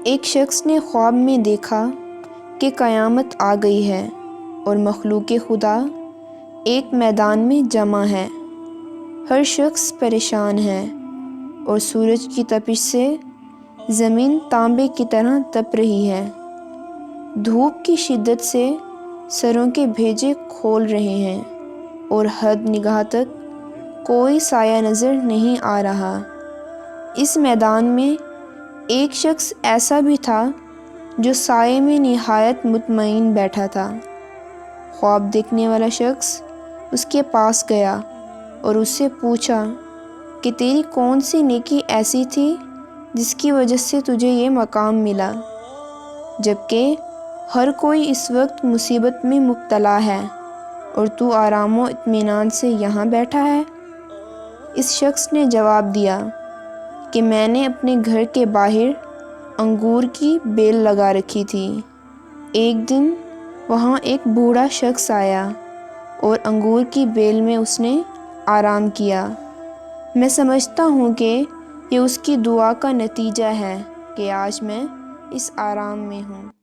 ایک شخص نے خواب میں دیکھا کہ قیامت آ گئی ہے اور مخلوق خدا ایک میدان میں جمع ہے۔ ہر شخص پریشان ہے اور سورج کی تپش سے زمین تانبے کی طرح تپ رہی ہے۔ دھوپ کی شدت سے سروں کے بھیجے کھول رہے ہیں اور حد نگاہ تک کوئی سایہ نظر نہیں آ رہا۔ اس میدان میں ایک شخص ایسا بھی تھا جو سائے میں نہایت مطمئن بیٹھا تھا۔ خواب دیکھنے والا شخص اس کے پاس گیا اور اس سے پوچھا کہ تیری کون سی نیکی ایسی تھی جس کی وجہ سے تجھے یہ مقام ملا، جبکہ ہر کوئی اس وقت مصیبت میں مبتلا ہے اور تو آرام و اطمینان سے یہاں بیٹھا ہے؟ اس شخص نے جواب دیا کہ میں نے اپنے گھر کے باہر انگور کی بیل لگا رکھی تھی۔ ایک دن وہاں ایک بوڑھا شخص آیا اور انگور کی بیل میں اس نے آرام کیا۔ میں سمجھتا ہوں کہ یہ اس کی دعا کا نتیجہ ہے کہ آج میں اس آرام میں ہوں۔